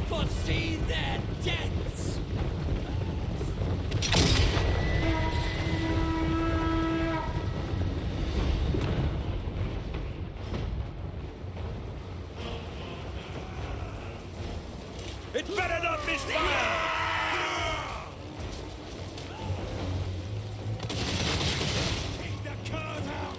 foresee their deaths. It better not miss fire! Take the cars out!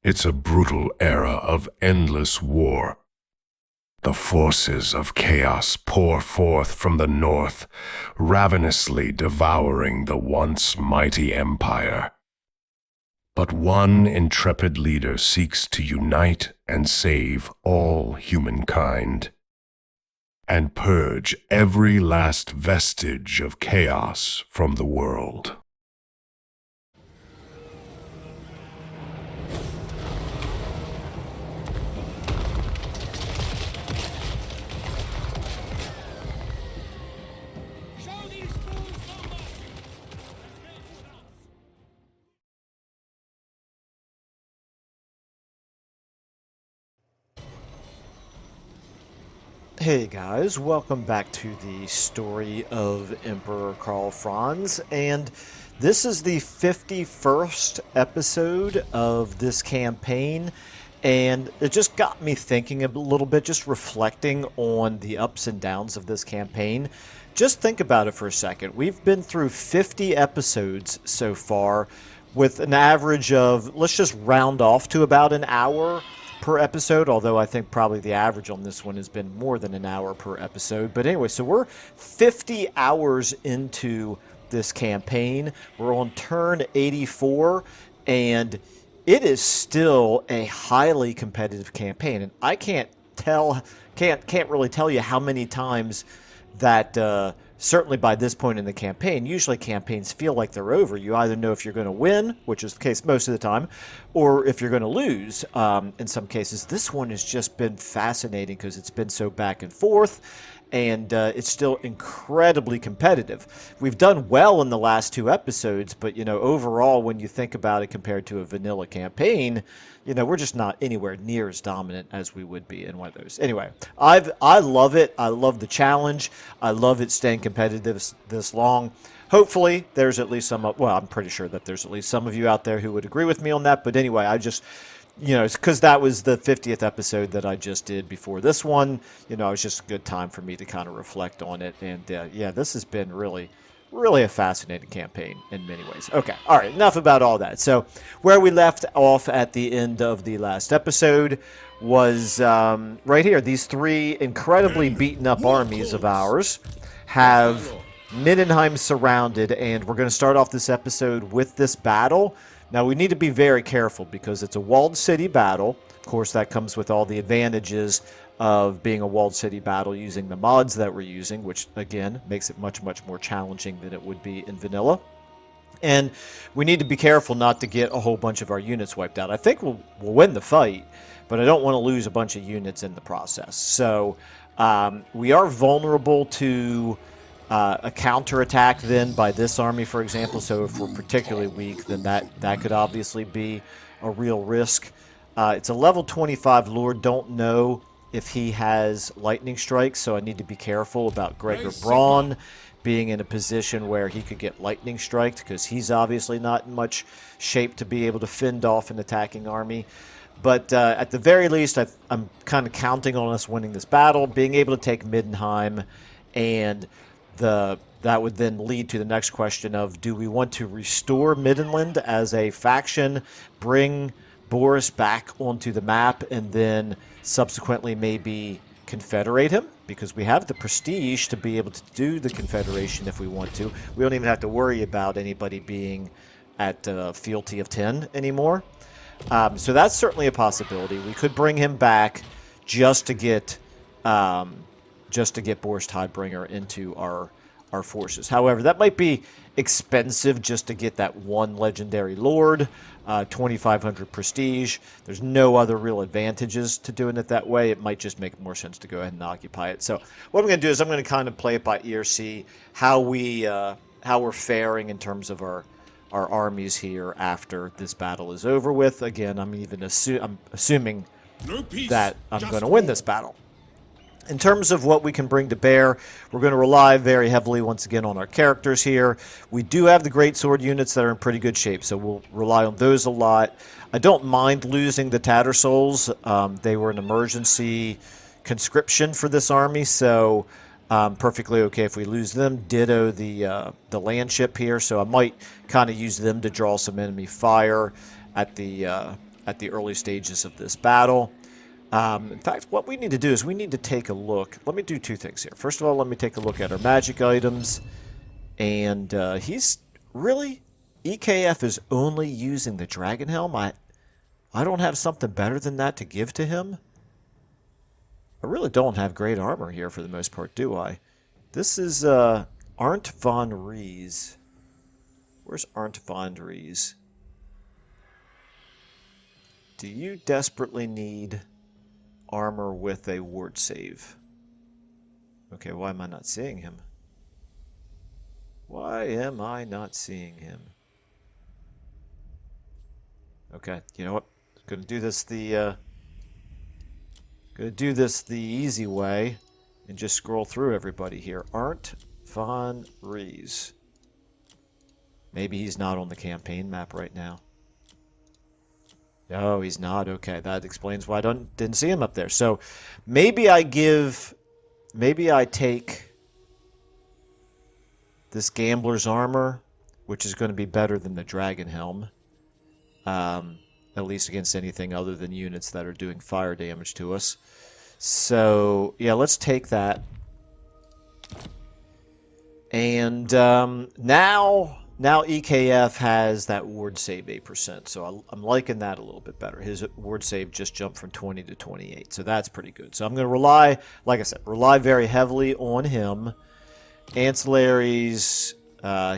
It's a brutal era of endless war. The forces of chaos pour forth from the north, ravenously devouring the once mighty empire. But one intrepid leader seeks to unite and save all humankind, and purge every last vestige of chaos from the world. Hey guys, welcome back to the story of Emperor Karl Franz, and this is the 51st episode of this campaign, and it just got me thinking a little bit, just reflecting on the ups and downs of this campaign. Just think about it for a second. We've been through 50 episodes so far with an average of, let's just round off to about an hour per episode, although I think probably the average on this one has been more than an hour per episode. But anyway, so we're 50 hours into this campaign. We're on turn 84, and it is still a highly competitive campaign. And I can't really tell you how many times that certainly by this point in the campaign, usually campaigns feel like they're over. You either know if you're going to win, which is the case most of the time, or if you're going to lose in some cases. This one has just been fascinating because it's been so back and forth, and it's still incredibly competitive. We've done well in the last 2 episodes, but, overall, when you think about it compared to a vanilla campaign, we're just not anywhere near as dominant as we would be in one of those. Anyway, I love it. I love the challenge. I love it staying competitive this long. Hopefully, there's at least some, well, I'm pretty sure that there's at least some of you out there who would agree with me on that. But anyway, I just, it's because that was the 50th episode that I just did before this one. It was just a good time for me to kind of reflect on it. And yeah, this has been really a fascinating campaign in many ways. Okay, all right, enough about all that. So where we left off at the end of the last episode was right here. These 3 incredibly beaten up armies of ours have Middenheim surrounded, and we're going to start off this episode with this battle. Now, we need to be very careful because it's a walled city battle. Of course, that comes with all the advantages of being a walled city battle using the mods that we're using, which, again, makes it much, much more challenging than it would be in vanilla. And we need to be careful not to get a whole bunch of our units wiped out. I think we'll win the fight, but I don't want to lose a bunch of units in the process. So we are vulnerable to a counterattack then by this army, for example. So if we're particularly weak, then that could obviously be a real risk. It's a level 25 Lord. Don't know if he has lightning strikes, so I need to be careful about Gregor Braun being in a position where he could get lightning striked, because he's obviously not in much shape to be able to fend off an attacking army. But at the very least, I'm kind of counting on us winning this battle, being able to take Middenheim, and that would then lead to the next question of, do we want to restore Middenland as a faction, bring Boris back onto the map, and then subsequently maybe confederate him? Because we have the prestige to be able to do the confederation if we want to. We don't even have to worry about anybody being at fealty of 10 anymore. So that's certainly a possibility. We could bring him back just to get Boris Tidebringer into our forces. However, that might be expensive just to get that one legendary lord, 2,500 prestige. There's no other real advantages to doing it that way. It might just make more sense to go ahead and occupy it. So what I'm going to do is I'm going to kind of play it by ear, see how we're faring in terms of our armies here after this battle is over with. Again, I'm assuming that I'm going to win this battle. In terms of what we can bring to bear, we're going to rely very heavily once again on our characters here. We do have the greatsword units that are in pretty good shape, so we'll rely on those a lot. I don't mind losing the Tattersouls. They were an emergency conscription for this army, so perfectly okay if we lose them. Ditto the land ship here, so I might kind of use them to draw some enemy fire at the early stages of this battle. In fact, what we need to do is we need to take a look. Let me do 2 things here. First of all, let me take a look at our magic items. And he's really... EKF is only using the Dragon Helm. I don't have something better than that to give to him. I really don't have great armor here for the most part, do I? This is Arndt von Ries. Where's Arndt von Ries? Do you desperately need armor with a ward save? Okay, why am I not seeing him? Why am I not seeing him? Okay, you know what? Gonna do this the easy way and just scroll through everybody here. Arndt von Ries. Maybe he's not on the campaign map right now. No, he's not. Okay, that explains why I didn't see him up there. So maybe I take this Gambler's Armor, which is going to be better than the Dragon Helm. At least against anything other than units that are doing fire damage to us. So, yeah, let's take that. And now EKF has that ward save 8%, so I'm liking that a little bit better. His ward save just jumped from 20 to 28, so that's pretty good. So I'm going to rely, like I said, very heavily on him. Ancillaries,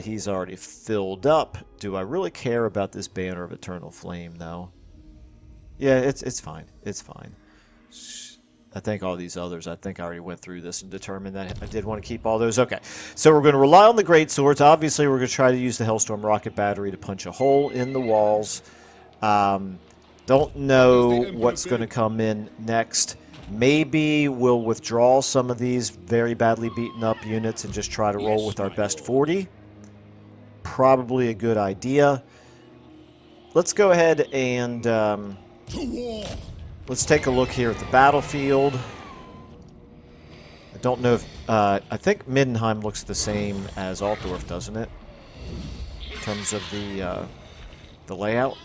he's already filled up. Do I really care about this Banner of Eternal Flame, though? Yeah, it's fine. It's fine. I think all these others, I think I already went through this and determined that I did want to keep all those. Okay, so we're going to rely on the Great Swords. Obviously, we're going to try to use the Hellstorm Rocket Battery to punch a hole in the walls. Don't know what's going to come in next. Maybe we'll withdraw some of these very badly beaten up units and just try to roll with our best 40. Probably a good idea. Let's go ahead and let's take a look here at the battlefield. I don't know if I think Middenheim looks the same as Altdorf, doesn't it? In terms of the layout.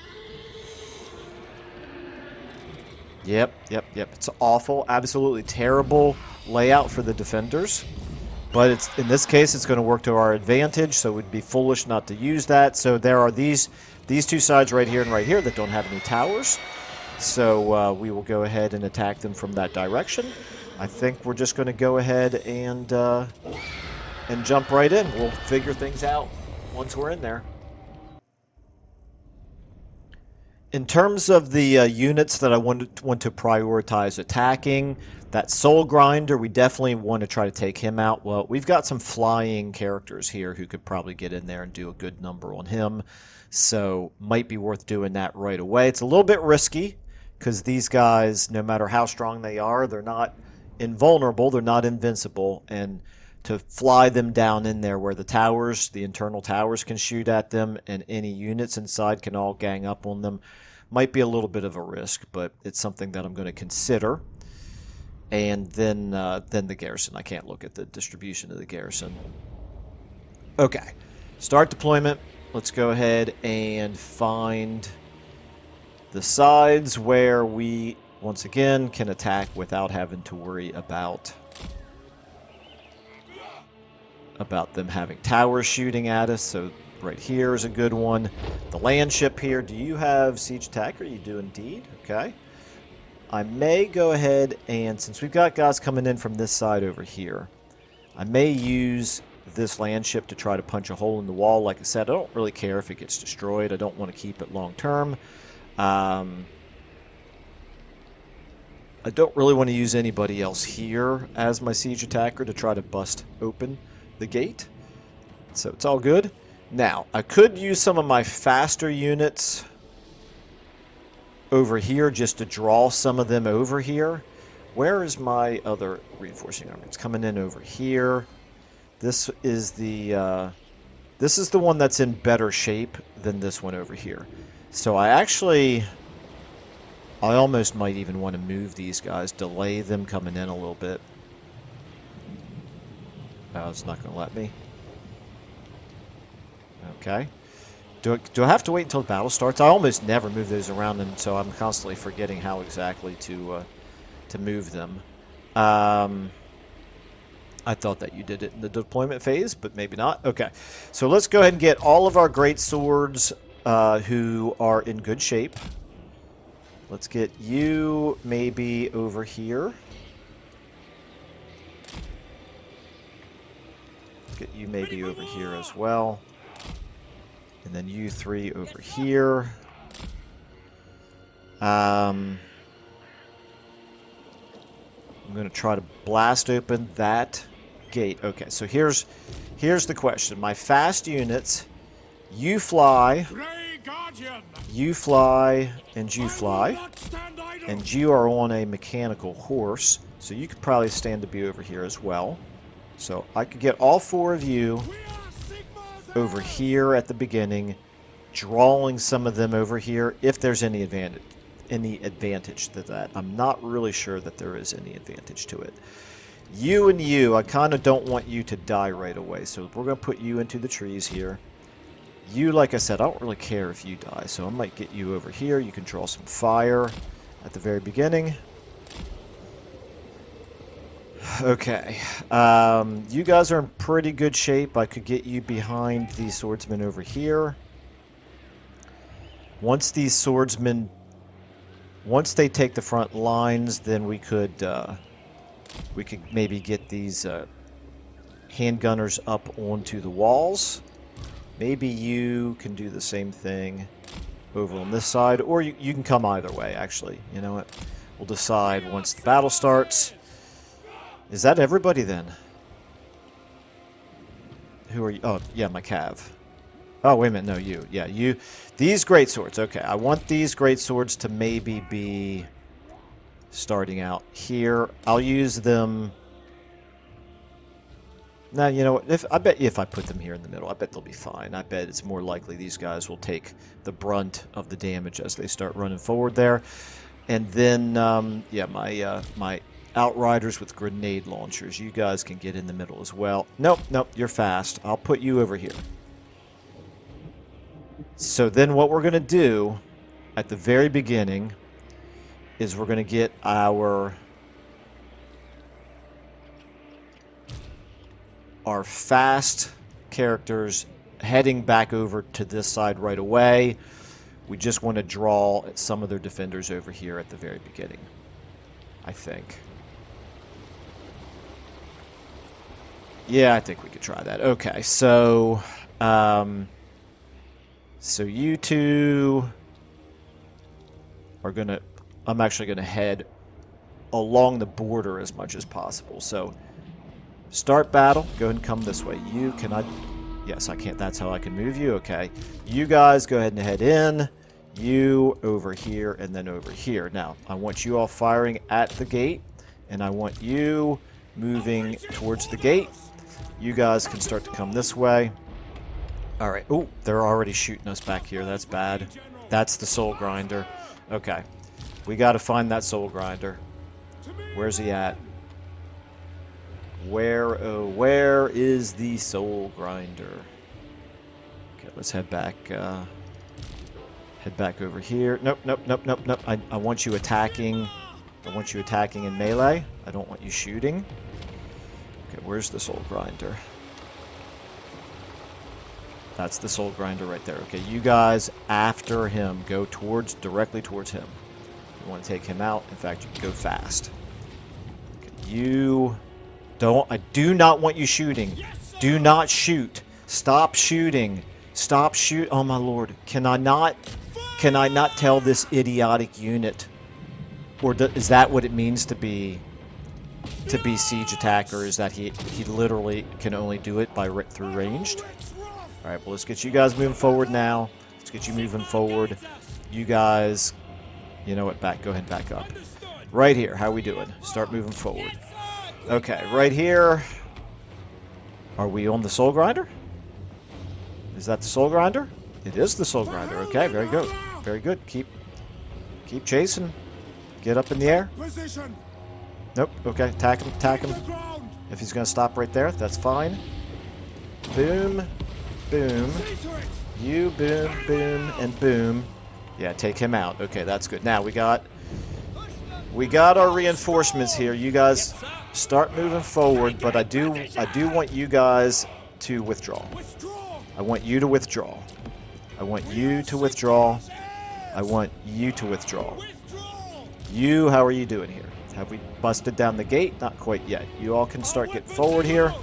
Yep. It's awful, absolutely terrible layout for the defenders. But it's in this case, it's going to work to our advantage, so we'd be foolish not to use that. So there are these two sides right here and right here that don't have any towers. So we will go ahead and attack them from that direction. I think we're just going to go ahead and jump right in. We'll figure things out once we're in there. In terms of the units that I want to prioritize attacking, that Soul Grinder, we definitely want to try to take him out. Well, we've got some flying characters here who could probably get in there and do a good number on him. So, might be worth doing that right away. It's a little bit risky, because these guys, no matter how strong they are, they're not invulnerable, they're not invincible, and to fly them down in there where the towers, the internal towers can shoot at them, and any units inside can all gang up on them, might be a little bit of a risk, but it's something that I'm going to consider. And then the garrison. I can't look at the distribution of the garrison. Okay, start deployment. Let's go ahead and find the sides where we, once again, can attack without having to worry about them having towers shooting at us. So right here is a good one. The land ship here. Do you have siege attacker? You do indeed. Okay. I may go ahead and, since we've got guys coming in from this side over here, I may use this land ship to try to punch a hole in the wall. Like I said, I don't really care if it gets destroyed. I don't want to keep it long term. I don't really want to use anybody else here as my siege attacker to try to bust open the gate. So it's all good. Now, I could use some of my faster units over here just to draw some of them over here. Where is my other reinforcing army? It's coming in over here. This is the one that's in better shape than this one over here. So I almost might even want to move these guys, delay them coming in a little bit. Oh, it's not going to let me. Okay. Do I have to wait until the battle starts? I almost never move those around, and so I'm constantly forgetting how exactly to move them. I thought that you did it in the deployment phase, but maybe not. Okay. So let's go ahead and get all of our great swords who are in good shape. Let's get you maybe over here. Let's get you maybe over here as well. And then you three over here. I'm going to try to blast open that gate. Okay, so here's the question. My fast units, you fly, and you fly, and you are on a mechanical horse, so you could probably stand to be over here as well. So I could get all four of you over here at the beginning, drawing some of them over here if there's any advantage to that. I'm not really sure that there is any advantage to it. You and you, I kind of don't want you to die right away, so we're going to put you into the trees here. You, like I said, I don't really care if you die, so I might get you over here. You can draw some fire at the very beginning. Okay, you guys are in pretty good shape. I could get you behind these swordsmen over here. Once these swordsmen, once they take the front lines, then we could maybe get these handgunners up onto the walls. Maybe you can do the same thing over on this side, or you can come either way, actually. You know what? We'll decide once the battle starts. Is that everybody then? Who are you? Oh, yeah, my cav. Oh, wait a minute. No, you. Yeah, you. These greatswords. Okay, I want these greatswords to maybe be starting out here. I'll use them. Now, you know what? I bet you if I put them here in the middle, I bet they'll be fine. I bet it's more likely these guys will take the brunt of the damage as they start running forward there. And then, yeah, my outriders with grenade launchers. You guys can get in the middle as well. Nope, nope, you're fast. I'll put you over here. So then what we're going to do at the very beginning is we're going to get our fast characters heading back over to this side right away. We just want to draw some of their defenders over here at the very beginning, I think. Yeah, I think we could try that. Okay, so so you two are gonna. I'm actually gonna head along the border as much as possible. So start battle. Go ahead and come this way. You cannot. Yes, I can't. That's how I can move you. Okay, you guys go ahead and head in. You over here and then over here. Now I want you all firing at the gate, and I want you moving towards the gate. You guys can start to come this way. All right. Oh, they're already shooting us back here. That's bad. That's the soul grinder. Okay. We got to find that soul grinder. Where's he at? Where is the soul grinder? Okay, let's head back. Head back over here. Nope, nope, nope, nope, nope. I want you attacking. I want you attacking in melee. I don't want you shooting. Okay, where's the soul grinder? That's the soul grinder right there. Okay, you guys after him. Go directly towards him. You want to take him out. In fact, you can go fast. Okay, I do not want you shooting. Do not shoot. Stop shooting. Stop shoot. Oh my lord. Can I not tell this idiotic unit, or is that what it means to be siege attacker? Is that he literally can only do it by through ranged? All right, well, let's get you guys moving forward now. Let's get you moving forward. You guys, you know what? Go ahead and back up. Right here, how we doing? Start moving forward. Okay, right here. Are we on the soul grinder? Is that the soul grinder? It is the soul grinder. Okay, very good. Very good. Keep chasing. Get up in the air. Nope. Okay, attack him. Attack him. If he's going to stop right there, that's fine. Boom. Boom. You boom, boom, and boom. Yeah, take him out. Okay, that's good. Now we got our reinforcements here. You guys start moving forward, but I do want you guys to withdraw. I want you to withdraw. I want you to withdraw. I want you to withdraw. You, how are you doing here? Have we busted down the gate? Not quite yet. You all can start getting forward here.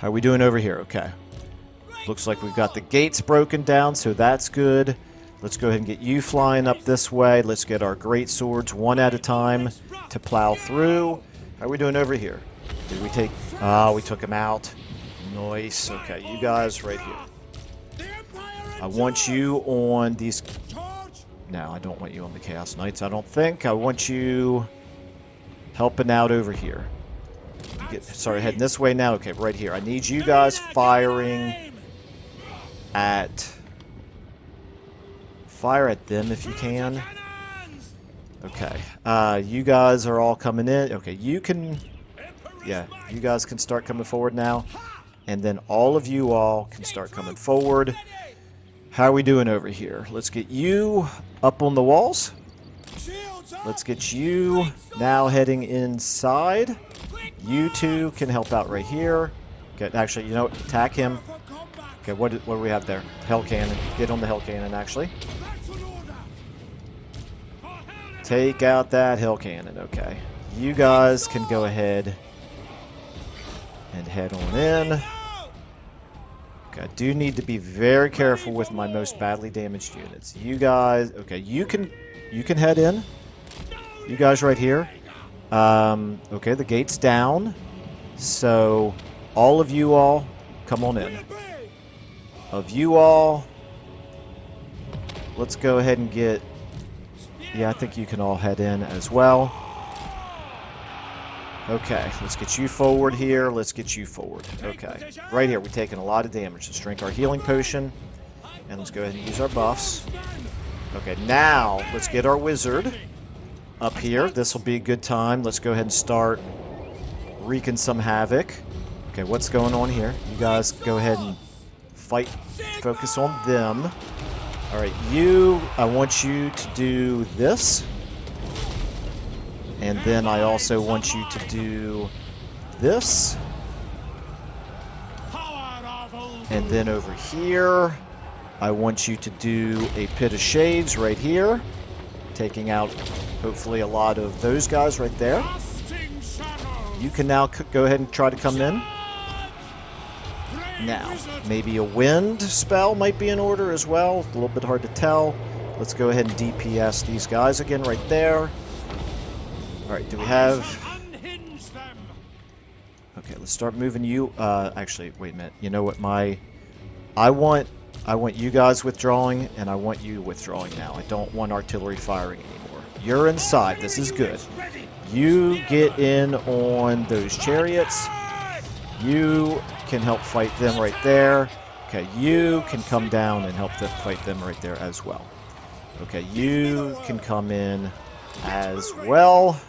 How are we doing over here? Okay. Looks like we've got the gates broken down, so that's good. Let's go ahead and get you flying up this way. Let's get our great swords one at a time to plow through. How are we doing over here? Did we take... we took him out. Nice. Okay, you guys right here. I want you on these... No, I don't want you on the Chaos Knights, I don't think. I want you helping out over here. Sorry, heading this way now. Okay, right here. I need you guys firing at... Fire at them if you can. Okay. You guys are all coming in. Okay, you can... Yeah, you guys can start coming forward now. And then all of you all can start coming forward. How are we doing over here? Let's get you up on the walls. Let's get you now heading inside. You two can help out right here. Okay, actually, you know what? Attack him. Okay, what do we have there? Hell cannon. Get on the hell cannon, actually. Take out that hell cannon. Okay. You guys can go ahead and head on in. Okay, I do need to be very careful with my most badly damaged units. You guys, okay, you can head in. You guys right here. Okay, the gate's down. So, all of you all, come on in. Of you all, let's go ahead and get... Yeah, I think you can all head in as well. Okay, let's get you forward here. Let's get you forward. Okay, right here, we're taking a lot of damage. Let's drink our healing potion. And let's go ahead and use our buffs. Okay, now, let's get our wizard up here. This will be a good time. Let's go ahead and start wreaking some havoc. Okay, what's going on here? You guys go ahead and fight. Focus on them. Alright, I want you to do this. And then I also want you to do this. And then over here, I want you to do a Pit of Shades right here. Taking out, hopefully, a lot of those guys right there. You can now go ahead and try to come in. Now, maybe a wind spell might be in order as well. A little bit hard to tell. Let's go ahead and DPS these guys again right there. Alright, do we have... Okay, let's start moving you... actually, wait a minute. You know what, I want you guys withdrawing, and I want you withdrawing now. I don't want artillery firing anymore. You're inside. This is good. You get in on those chariots. You can help fight them right there. Okay, you can come down and help fight them right there as well. Okay, you can come in as well.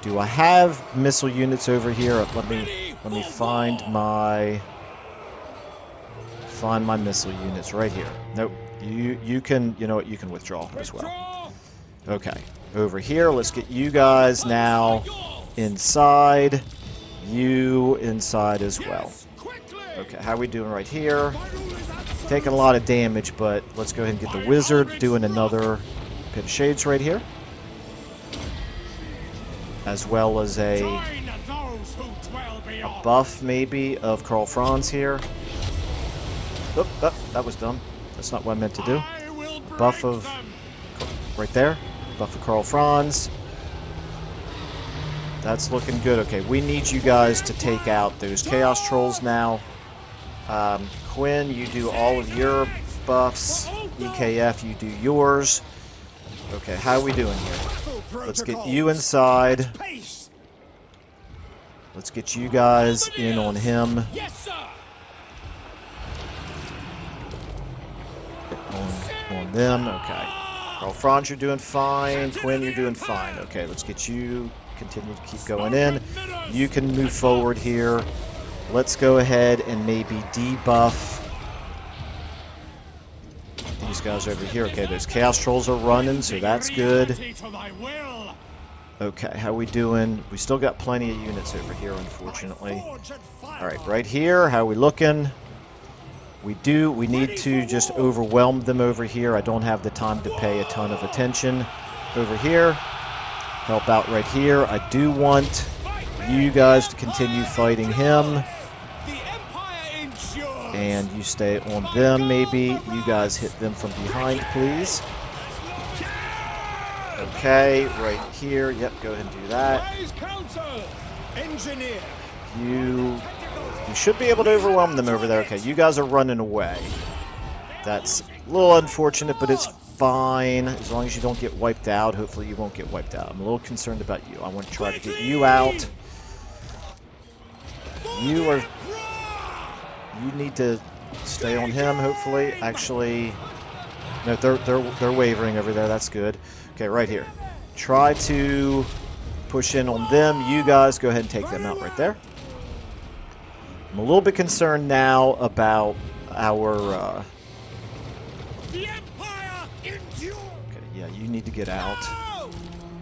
Do I have missile units over here? Let me find my missile units right here. Nope. You can, you know what, you can withdraw as well. Okay. Over here, let's get you guys now inside. You inside as well. Okay, how are we doing right here? Taking a lot of damage, but let's go ahead and get the wizard doing another Pit of Shades right here. As well as a buff, maybe, of Karl Franz here. Oop, that was dumb. That's not what I meant to do. A buff of... Right there. Buff of Karl Franz. That's looking good. Okay, we need you guys to take out those Chaos Trolls now. Quinn, you do all of your buffs. EKF, you do yours. Okay, how are we doing here? Let's get you inside. Let's get you guys in on him. On them, okay. Karl Franz, you're doing fine. Quinn, you're doing fine. Okay, let's get you, continue to keep going in. You can move forward here. Let's go ahead and maybe debuff these guys over here. Okay, those Chaos Trolls are running, so that's good. Okay, how we doing? We still got plenty of units over here, unfortunately. Alright, right here, how we looking? We need to just overwhelm them over here. I don't have the time to pay a ton of attention over here. Help out right here. I do want you guys to continue fighting him. And you stay on them, maybe. You guys hit them from behind, please. Okay, right here. Yep, go ahead and do that. You should be able to overwhelm them over there. Okay, you guys are running away. That's a little unfortunate, but it's fine. As long as you don't get wiped out. Hopefully you won't get wiped out. I'm a little concerned about you. I want to try to get you out. You need to stay on him, hopefully. Actually, no, they're wavering over there. That's good. Okay, right here. Try to push in on them. You guys go ahead and take them out right there. I'm a little bit concerned now about our... The Empire endure. Okay, yeah, you need to get out.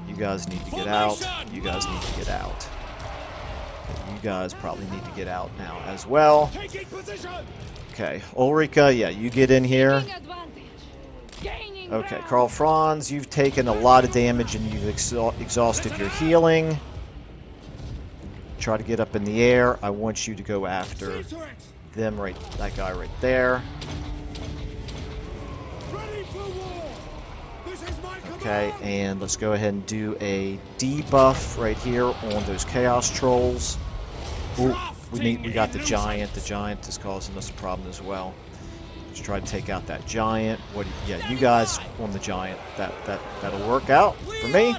You guys need to get out. You guys need to get out. Okay, you guys probably need to get out now as well. Taking position. Okay, Ulrika, yeah, you get in here. Okay, Karl Franz, you've taken a lot of damage and you've exhausted your healing. Try to get up in the air. I want you to go after them, right, that guy right there. Okay, and let's go ahead and do a debuff right here on those Chaos Trolls. Ooh, we got the Giant. The Giant is causing us a problem as well. Let's try to take out that Giant. Yeah, you guys on the Giant. That'll work out for me.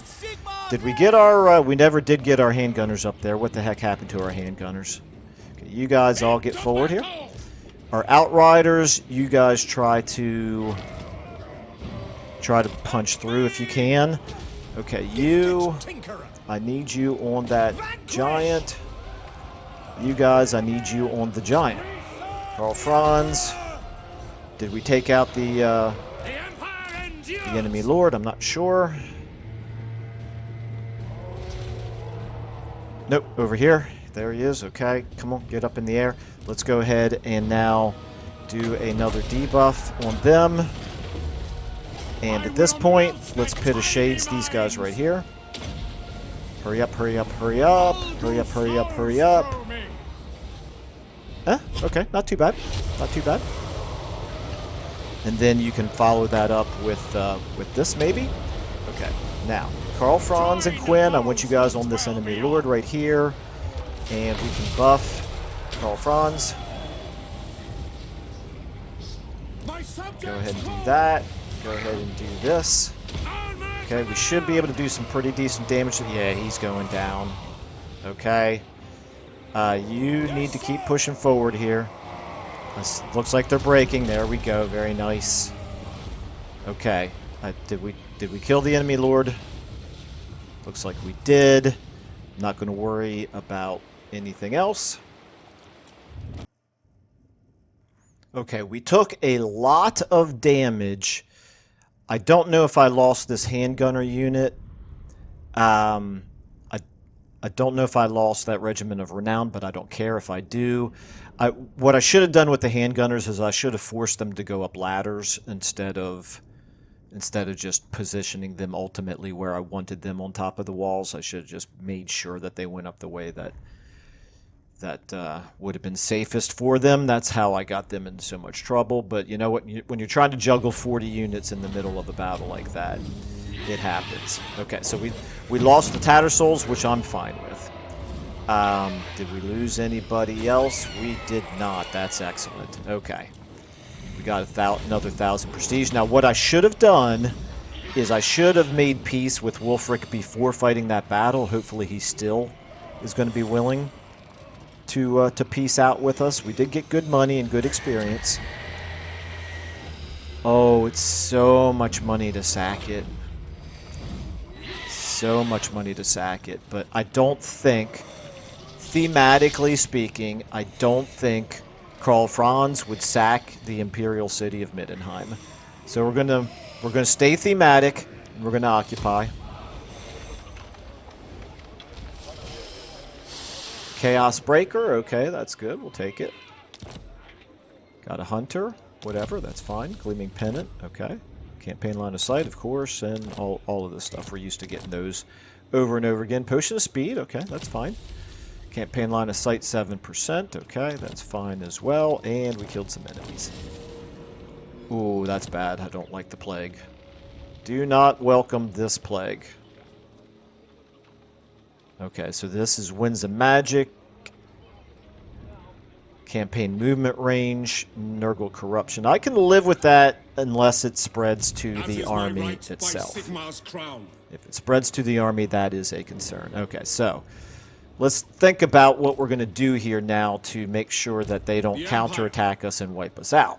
Did we get our... we never did get our handgunners up there. What the heck happened to our handgunners? Okay, you guys all get forward here. Our Outriders, you guys try to punch through if you can. Okay, you... I need you on that Giant. You guys, I need you on the Giant. Karl Franz. Did we take out the enemy lord? I'm not sure. Nope, over here. There he is. Okay, come on, get up in the air. Let's go ahead and now do another debuff on them. And at this point, let's Pit of Shades these guys right here. Hurry up, hurry up, hurry up. Hurry up, hurry up, hurry up. Okay, not too bad. Not too bad. And then you can follow that up with this, maybe? Okay, now, Karl Franz and Quinn, I want you guys on this enemy lord right here. And we can buff Karl Franz. Go ahead and do that. Go ahead and do this. Okay, we should be able to do some pretty decent damage. Yeah, he's going down. Okay. You need to keep pushing forward here. This looks like they're breaking. There we go. Very nice. Okay. Did we kill the enemy lord? Looks like we did. I'm not going to worry about anything else. Okay, we took a lot of damage. I don't know if I lost this handgunner unit. I don't know if I lost that Regiment of Renown, but I don't care if I do. What I should have done with the handgunners is I should have forced them to go up ladders instead of just positioning them ultimately where I wanted them on top of the walls. I should have just made sure that they went up the way that would have been safest for them. That's how I got them in so much trouble. But you know what? When you're trying to juggle 40 units in the middle of a battle like that, it happens. Okay, so we lost the Tattersouls, which I'm fine with. Did we lose anybody else? We did not. That's excellent. Okay. We got another 1,000 prestige. Now, what I should have done is I should have made peace with Wulfric before fighting that battle. Hopefully he still is going to be willing to peace out with us. We did get good money and good experience. Oh, it's so much money to sack it. So much money to sack it. But I don't think, thematically speaking, I don't think Karl Franz would sack the Imperial City of Middenheim. So we're gonna stay thematic and we're gonna occupy. Chaos Breaker, okay, that's good. We'll take it. Got a Hunter, whatever, that's fine. Gleaming Pennant, okay. Campaign Line of Sight, of course, and all of this stuff. We're used to getting those over and over again. Potion of Speed, okay, that's fine. Campaign line of sight 7%. Okay, that's fine as well. And we killed some enemies. Ooh, that's bad. I don't like the plague. Do not welcome this plague. Okay, so this is Winds of Magic. Campaign movement range. Nurgle corruption. I can live with that unless it spreads to the army itself. If it spreads to the army, that is a concern. Okay, so let's think about what we're going to do here now to make sure that they don't counterattack us and wipe us out.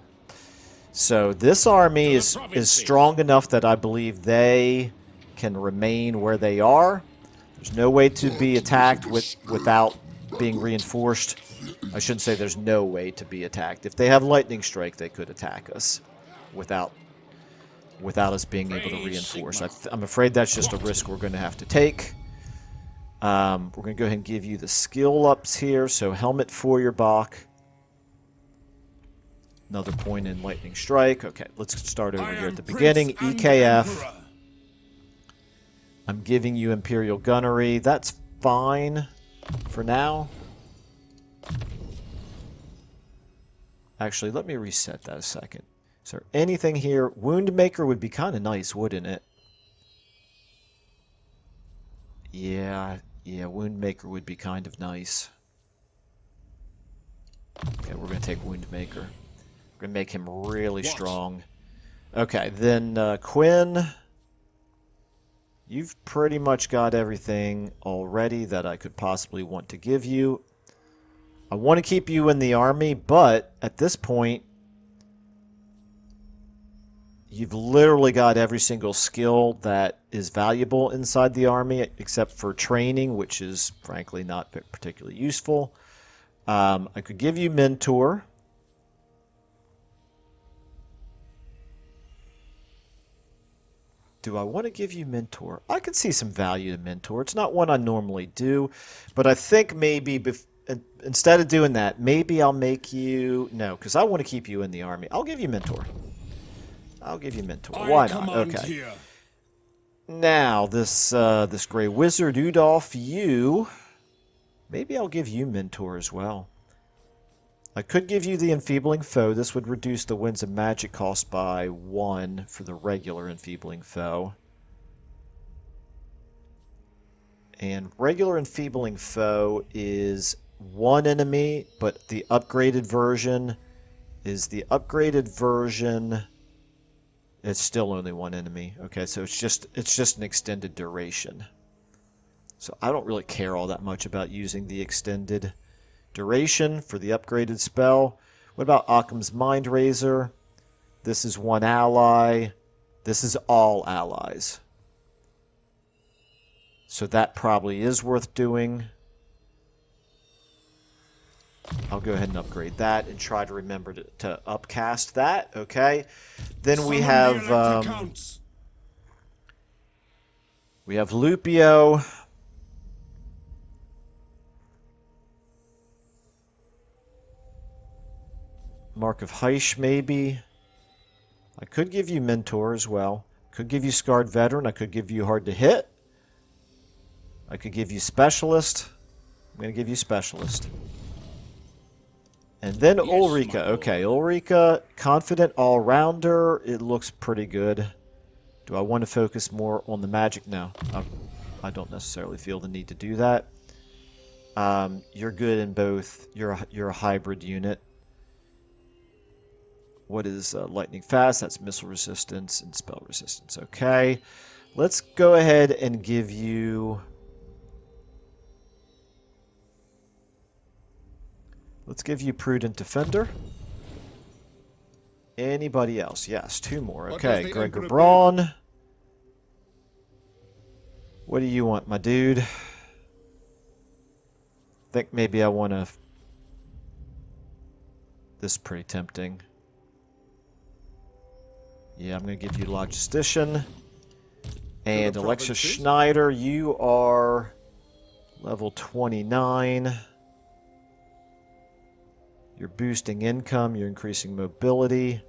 So this army is strong enough that I believe they can remain where they are. There's no way to be attacked without being reinforced. I shouldn't say there's no way to be attacked. If they have lightning strike, they could attack us without us being able to reinforce. I'm afraid that's just a risk we're going to have to take. We're going to go ahead and give you the skill ups here. So Helmet Feuerbach. Another point in Lightning Strike. Okay, let's start over here at the beginning. EKF. I'm giving you Imperial Gunnery. That's fine for now. Actually, let me reset that a second. Is there anything here? Woundmaker would be kind of nice, wouldn't it? Yeah, Woundmaker would be kind of nice. Okay, we're going to take Woundmaker. We're going to make him really strong. Okay, then Quinn. You've pretty much got everything already that I could possibly want to give you. I want to keep you in the army, but at this point, you've literally got every single skill that is valuable inside the army, except for training, which is frankly not particularly useful. I could give you Mentor. Do I want to give you Mentor? I could see some value to Mentor. It's not one I normally do, but I think maybe instead of doing that, maybe I'll make you... No, because I want to keep you in the army. I'll give you Mentor. I'll give you Mentor. Why not? Okay. Here. Now, this Grey Wizard, Udolph, you... Maybe I'll give you Mentor as well. I could give you the Enfeebling Foe. This would reduce the Winds of Magic cost by 1 for the regular Enfeebling Foe. And regular Enfeebling Foe is 1 enemy, but the upgraded version is the upgraded version. It's still only 1 enemy. Okay, so it's just an extended duration. So I don't really care all that much about using the extended duration for the upgraded spell. What about Occam's Mind Razor? This is 1 ally. This is all allies. So that probably is worth doing. I'll go ahead and upgrade that and try to remember to upcast that. Okay. Then we have Lupio. Mark of Heish, maybe. I could give you Mentor as well. Could give you Scarred Veteran. I could give you Hard to Hit. I could give you Specialist. I'm going to give you Specialist. And then Ulrika. Okay, Ulrika, Confident All-Rounder. It looks pretty good. Do I want to focus more on the magic? No. I don't necessarily feel the need to do that. You're good in both. You're a hybrid unit. What is Lightning Fast? That's Missile Resistance and Spell Resistance. Okay. Let's go ahead and give you... Let's give you Prudent Defender. Anybody else? Yes, 2 more. Okay, Gregor Braun. What do you want, my dude? I think maybe I want to... This is pretty tempting. Yeah, I'm going to give you Logistician. And Alexa Schneider, you are level 29. You're boosting income, you're increasing mobility.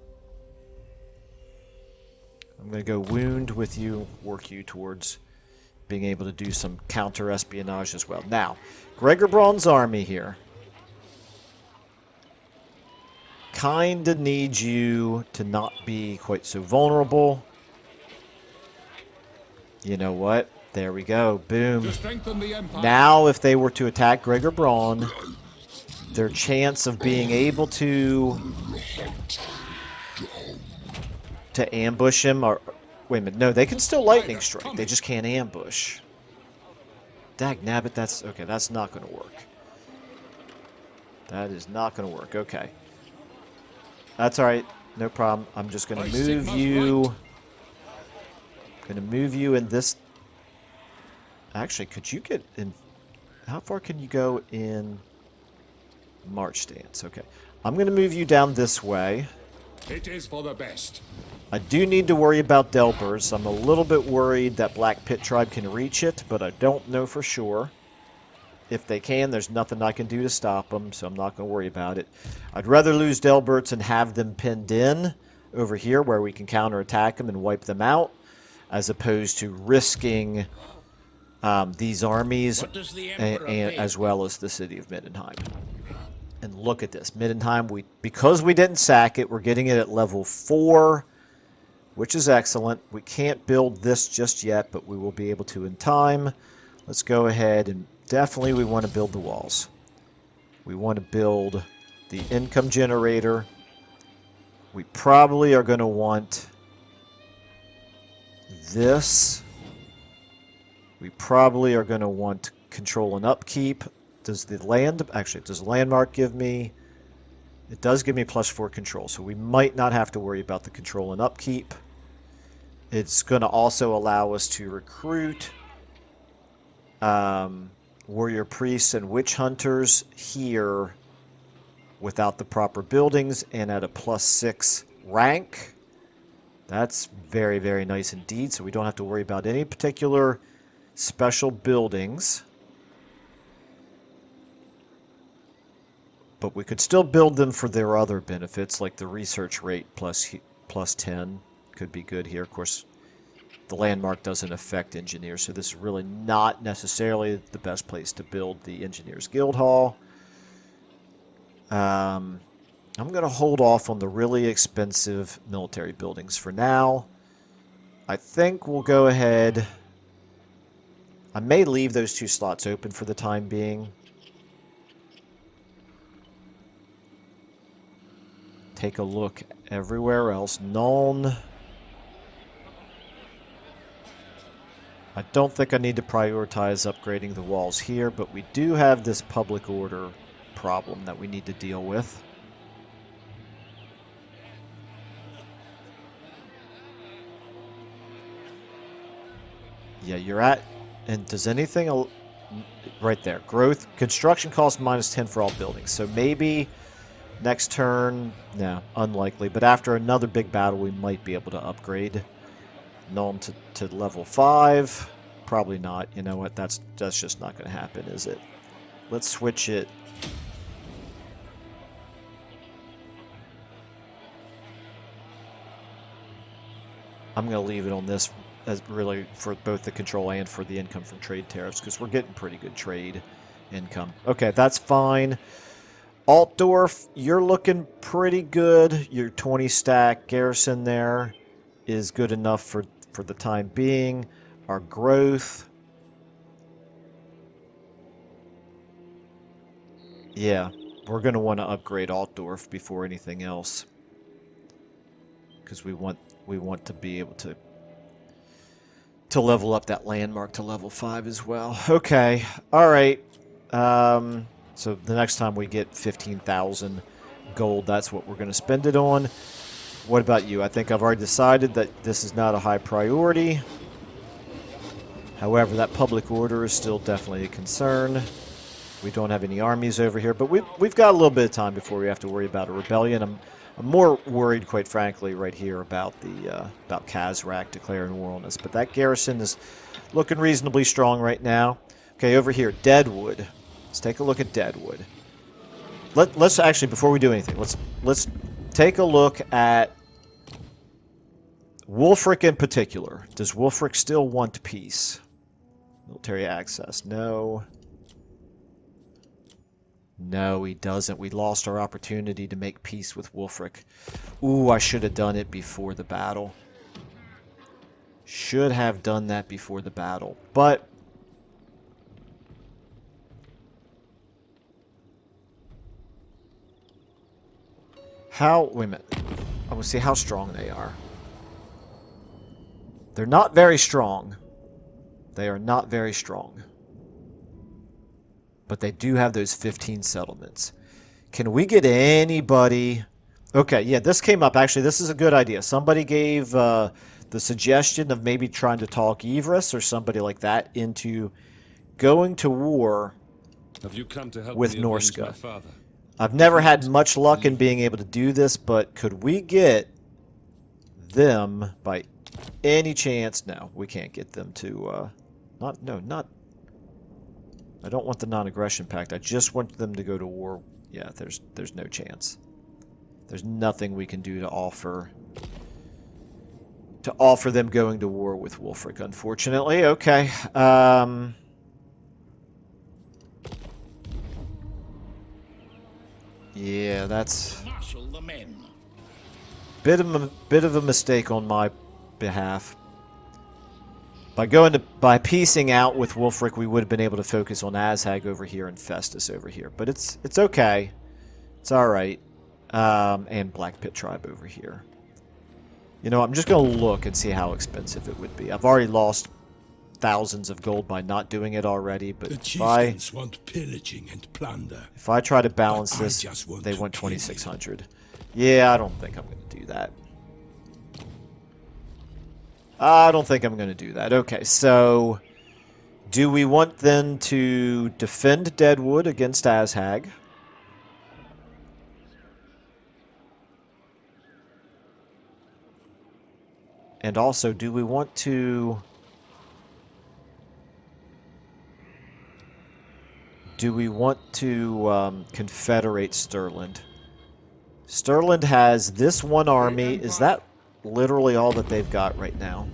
I'm going to go Wound with you, work you towards being able to do some counter-espionage as well. Now, Gregor Braun's army here. Kinda needs you to not be quite so vulnerable. You know what? There we go. Boom. Now, if they were to attack Gregor Braun, their chance of being able to ambush him or... Wait a minute. No, they can still lightning strike. They just can't ambush. Dagnabbit, that's... Okay, that's not going to work. That is not going to work. Okay. That's alright. No problem. I'm just going to move you... Going to move you in this... Actually, could you get in... How far can you go in march stance? Okay. I'm going to move you down this way. It is for the best. I do need to worry about Delbers. I'm a little bit worried that Black Pit Tribe can reach it, but I don't know for sure. If they can, there's nothing I can do to stop them, so I'm not going to worry about it. I'd rather lose Delberts and have them pinned in over here where we can counterattack them and wipe them out, as opposed to risking these armies as well as the city of Middenheim. And look at this. Middenheim, because we didn't sack it, we're getting it at level 4, which is excellent. We can't build this just yet, but we will be able to in time. Let's go ahead and definitely we want to build the walls. We want to build the income generator. We probably are going to want this. We probably are going to want control and upkeep. Does the landmark give me... It does give me +4 control, so we might not have to worry about the control and upkeep. It's going to also allow us to recruit warrior priests and witch hunters here without the proper buildings and at a +6 rank. That's very, very nice indeed, so we don't have to worry about any particular special buildings. But we could still build them for their other benefits, like the research rate plus 10 could be good here. Of course, the landmark doesn't affect engineers, so this is really not necessarily the best place to build the Engineers Guild Hall. I'm going to hold off on the really expensive military buildings for now. I think we'll go ahead... I may leave those 2 slots open for the time being. Take a look everywhere else. Nuln. I don't think I need to prioritize upgrading the walls here, but we do have this public order problem that we need to deal with. Yeah, you're at... And does anything... Right there. Growth. Construction cost -10 for all buildings. So maybe next turn... No, unlikely. But after another big battle, we might be able to upgrade Nuln to level 5. Probably not. You know what? That's just not going to happen, is it? Let's switch it. I'm going to leave it on this as really for both the control and for the income from trade tariffs, because we're getting pretty good trade income. Okay, that's fine. Altdorf, you're looking pretty good. Your 20 stack garrison there is good enough for the time being. Our growth. Yeah, we're going to want to upgrade Altdorf before anything else, because we want to be able to level up that landmark to level 5 as well. Okay, all right. So the next time we get 15,000 gold, that's what we're going to spend it on. What about you? I think I've already decided that this is not a high priority. However, that public order is still definitely a concern. We don't have any armies over here, but we've got a little bit of time before we have to worry about a rebellion. I'm more worried, quite frankly, right here about about Kazrak declaring war on us. But that garrison is looking reasonably strong right now. Okay, over here, Deadwood. Let's take a look at Deadwood. Let's actually, before we do anything, let's take a look at Wulfric in particular. Does Wulfric still want peace? Military access. No. No, he doesn't. We lost our opportunity to make peace with Wulfric. Ooh, I should have done it before the battle. Should have done that before the battle. But how... Wait a minute. I want to see how strong they are. They're not very strong. They are not very strong. But they do have those 15 settlements. Can we get anybody... Okay, yeah, this came up. Actually, this is a good idea. Somebody gave the suggestion of maybe trying to talk Ivris or somebody like that into going to war Have you come to help with me avenge Norsca. my father? I've never had much luck in being able to do this, but could we get them by any chance? No, we can't get them to... I don't want the non-aggression pact. I just want them to go to war. Yeah, there's no chance. There's nothing we can do to offer them going to war with Wulfric, unfortunately. Okay. Yeah, that's Marshal the men. bit of a mistake on my behalf. By piecing out with Wulfric, we would have been able to focus on Azhag over here and Festus over here. But it's okay. It's all right. And Black Pit Tribe over here. You know, I'm just going to look and see how expensive it would be. I've already lost thousands of gold by not doing it already. But The chieftains want pillaging and plunder. if I try to balance But I this, just want they to want kill you. 2,600. Yeah, I don't think I'm going to do that. I don't think I'm going to do that. Okay, so do we want then to defend Deadwood against Azhag? And also, do we want to... confederate Stirland? Stirland has this one army. Is that literally all that they've got right now?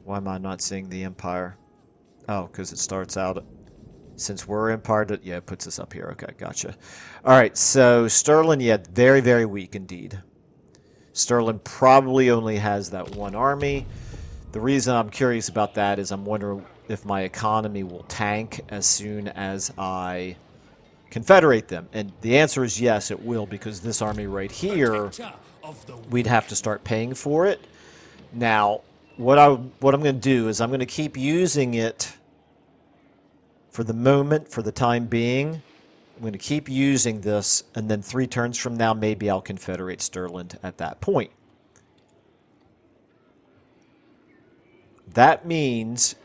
Why am I not seeing the Empire? Oh, because it starts out... Since we're Empire... Yeah, it puts us up here. Okay, gotcha. Alright, so Stirland, yeah, very, very weak indeed. Stirland probably only has that one army. The reason I'm curious about that is I'm wondering if my economy will tank as soon as I confederate them. And the answer is yes, it will, because this army right here, we'd have to start paying for it. Now, what I'm going to do is I'm going to keep using it for the moment, for the time being. I'm going to keep using this, and then 3 turns from now, maybe I'll confederate Stirland at that point. That means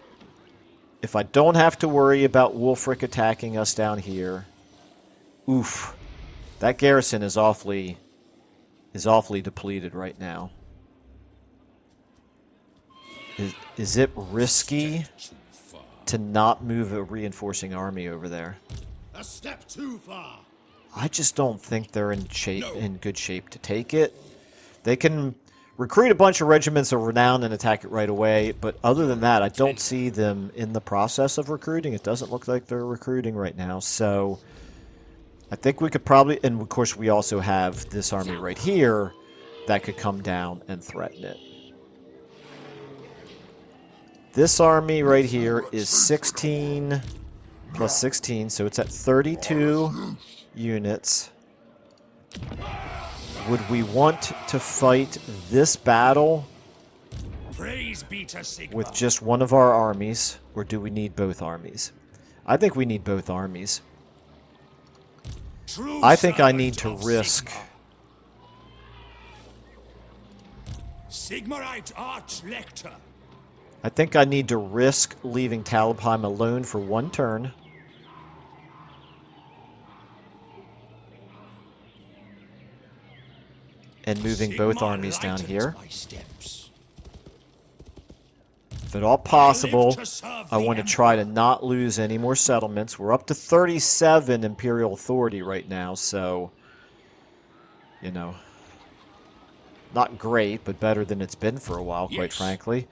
if I don't have to worry about Wulfric attacking us down here, oof, that garrison is awfully depleted right now. Is it risky to not move a reinforcing army over there? A step too far. I just don't think they're in good shape to take it. They can recruit a bunch of regiments of renown and attack it right away, but other than that, I don't see them in the process of recruiting. It doesn't look like they're recruiting right now, so I think we could probably... And, of course, we also have this army right here that could come down and threaten it. This army right here is 16 plus 16, so it's at 32 units. Would we want to fight this battle Praise be to Sigmar. with just one of our armies, or do we need both armies? I think we need both armies. True I think I need servant to of risk... Sigmarite Archlector. I think I need to risk leaving Talabheim alone for 1 turn. And moving both Sigmar armies down lightens here. my steps. If at all possible, to serve I the want to try to not lose any more settlements. We're up to 37 Imperial Authority right now, so... You know... Not great, but better than it's been for a while, quite Yes. frankly.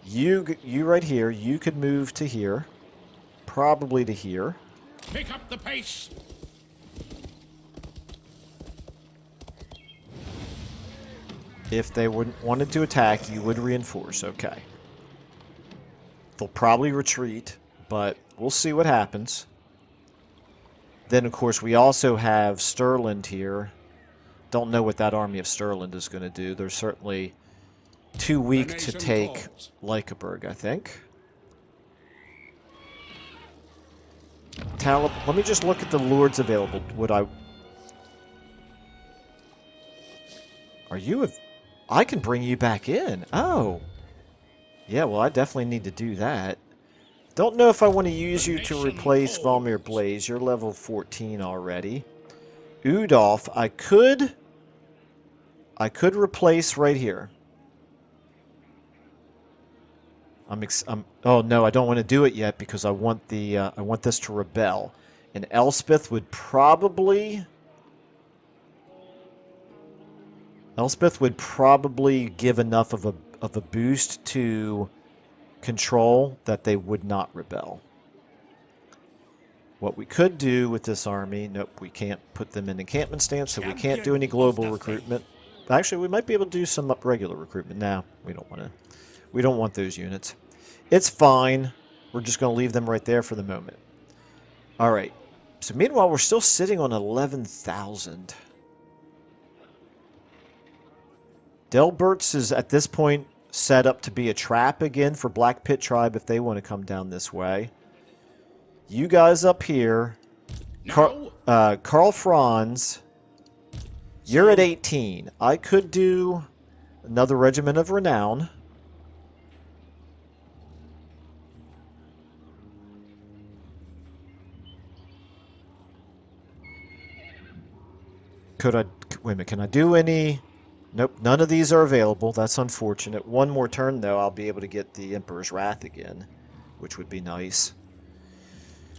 You right here, you could move to here. Probably to here. Pick up the pace. If they wanted to attack, you would reinforce. Okay. They'll probably retreat, but we'll see what happens. Then, of course, we also have Stirland here. Don't know what that army of Stirland is going to do. They're certainly too weak to take Lykeburg, I think. Let me just look at the lords available. Are you... I can bring you back in. Oh. Yeah, well, I definitely need to do that. Don't know if I want to use you to replace Valmir Blaze. You're level 14 already. Udolf, I could replace right here. Oh no, I don't want to do it yet because I want this to rebel. And Elspeth would probably give enough of a boost to control that they would not rebel. What we could do with this army, nope, we can't put them in encampment stance, so we can't do any global recruitment. Actually, we might be able to do some regular recruitment. Now, we don't want to. We don't want those units. It's fine. We're just going to leave them right there for the moment. All right. So meanwhile, we're still sitting on 11,000. Delbert's is at this point set up to be a trap again for Black Pit Tribe if they want to come down this way. You guys up here, Karl Franz, you're at 18. I could do another Regiment of Renown. Could I... Wait a minute, can I do any... Nope, none of these are available. That's unfortunate. One more turn, though, I'll be able to get the Emperor's Wrath again, which would be nice.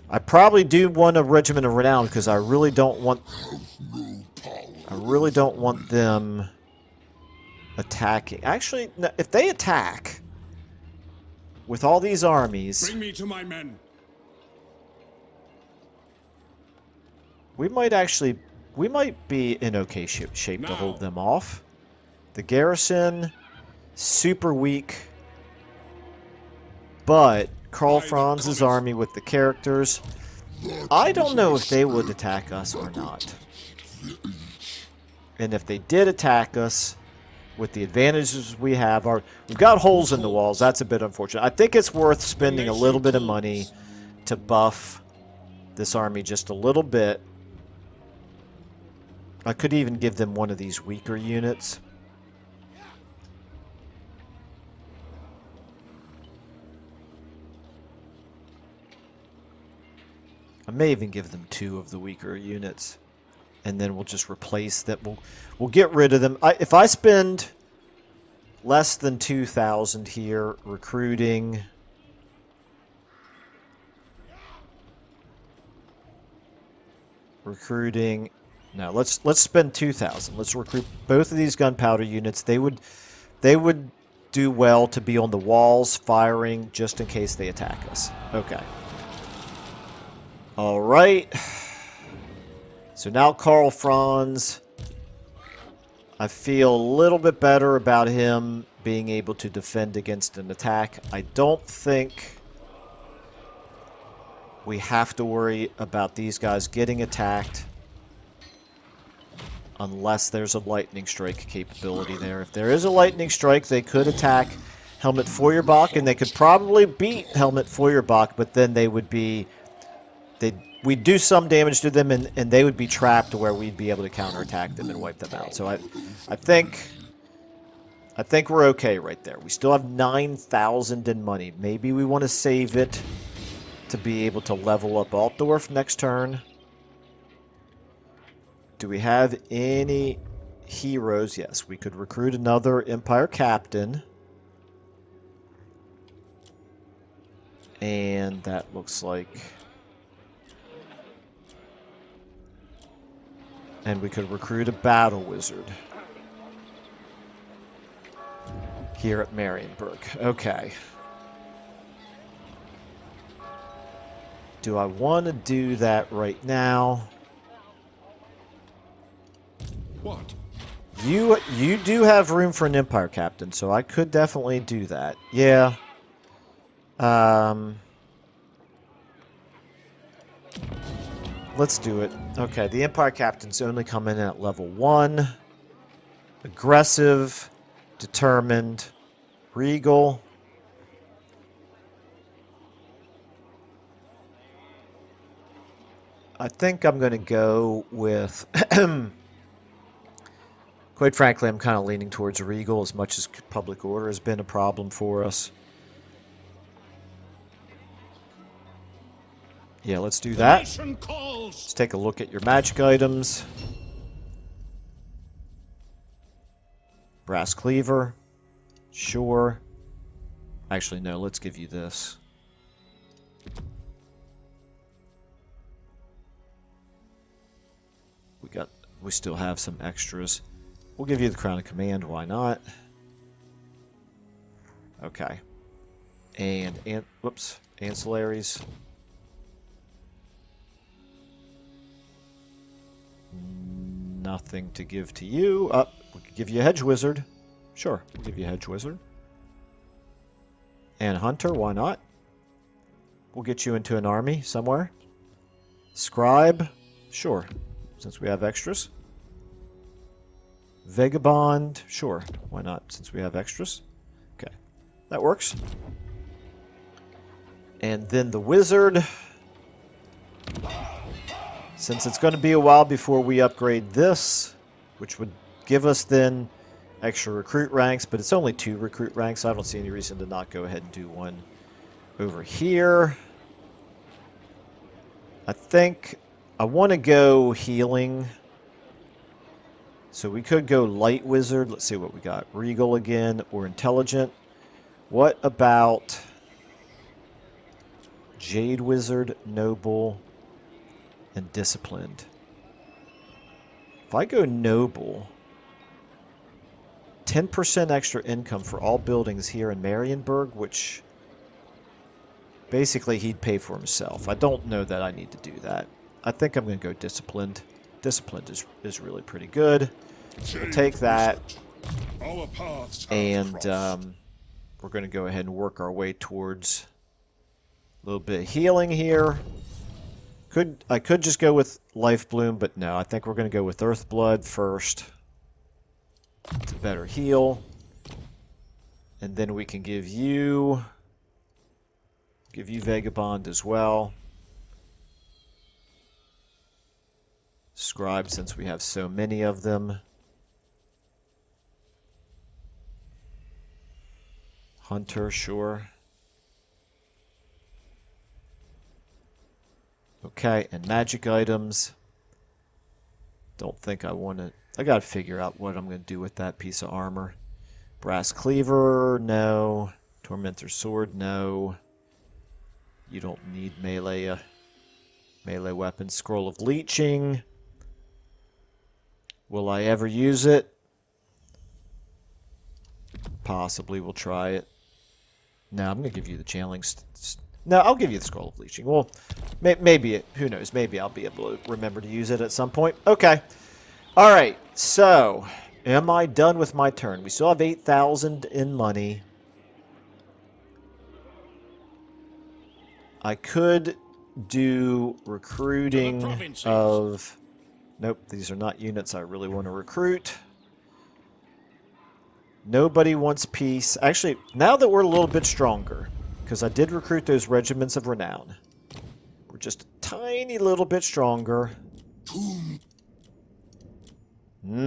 I probably do want a Regiment of Renown because I really don't want... I really don't want them attacking. Actually, no, if they attack with all these armies... Bring me to my men. We might actually... We might be in okay shape to hold them off. The garrison, super weak. But Karl Franz's army with the characters, I don't know if they would attack us or not. And if they did attack us, with the advantages we have, we've got holes in the walls. That's a bit unfortunate. I think it's worth spending a little bit of money to buff this army just a little bit. I could even give them one of these weaker units. I may even give them two of the weaker units. And then we'll just replace them. We'll get rid of them. If I spend less than 2,000 here recruiting... No, let's spend 2,000. Let's recruit both of these gunpowder units. They would do well to be on the walls firing just in case they attack us. Okay. All right. So now Karl Franz, I feel a little bit better about him being able to defend against an attack. I don't think we have to worry about these guys getting attacked unless there's a lightning strike capability there. If there is a lightning strike, they could attack Helmut Feuerbach, and they could probably beat Helmut Feuerbach, but then they would be... We'd do some damage to them, and they would be trapped to where we'd be able to counterattack them and wipe them out. So I think we're okay right there. We still have 9,000 in money. Maybe we want to save it to be able to level up Altdorf next turn. Do we have any heroes? Yes, we could recruit another Empire Captain. And that looks like... And we could recruit a Battle Wizard. here at Marienburg. Okay. Do I want to do that right now? What? You do have room for an Empire Captain, so I could definitely do that. Yeah. Let's do it. Okay, the Empire Captain's only coming in at level 1. Aggressive, determined, regal. I think I'm going to go with... Quite frankly, I'm kind of leaning towards regal as much as public order has been a problem for us. Yeah, let's do that. Let's take a look at your magic items. Brass cleaver. Sure. Actually, no, let's give you this. We still have some extras. We'll give you the Crown of Command, why not? Okay. And whoops, ancillaries. Nothing to give to you. We could give you a Hedge Wizard. Sure, we'll give you a Hedge Wizard. And Hunter, why not? We'll get you into an army somewhere. Scribe, sure, since we have extras. Vagabond, sure, why not, since we have extras. Okay, that works. And then the Wizard. Since it's going to be a while before we upgrade this, which would give us then extra recruit ranks, but it's only 2 recruit ranks, so I don't see any reason to not go ahead and do one over here. I think I want to go healing. So we could go Light Wizard. Let's see what we got. Regal again, or Intelligent. What about Jade Wizard, Noble, and Disciplined? If I go Noble, 10% extra income for all buildings here in Marienburg, which basically he'd pay for himself. I don't know that I need to do that. I think I'm going to go Disciplined. Disciplined is really pretty good. We'll take that, and we're going to go ahead and work our way towards a little bit of healing here. I could just go with Life Bloom, but no, I think we're going to go with Earth Blood first. It's a better heal. And then we can give you Vagabond as well. Scribe, since we have so many of them. Hunter, sure. Okay, and magic items. Don't think I want to... I gotta figure out what I'm going to do with that piece of armor. Brass Cleaver, no. Tormentor Sword, no. You don't need melee weapons. Scroll of Leeching. Will I ever use it? Possibly. We'll try it. No, I'm going to give you the channeling... No, I'll give you the Scroll of Leeching. Well, maybe who knows? Maybe I'll be able to remember to use it at some point. Okay. All right. So, am I done with my turn? We still have 8,000 in money. I could do recruiting of... Nope, these are not units I really want to recruit. Nobody wants peace. Actually, now that we're a little bit stronger, because I did recruit those regiments of renown, we're just a tiny little bit stronger. Let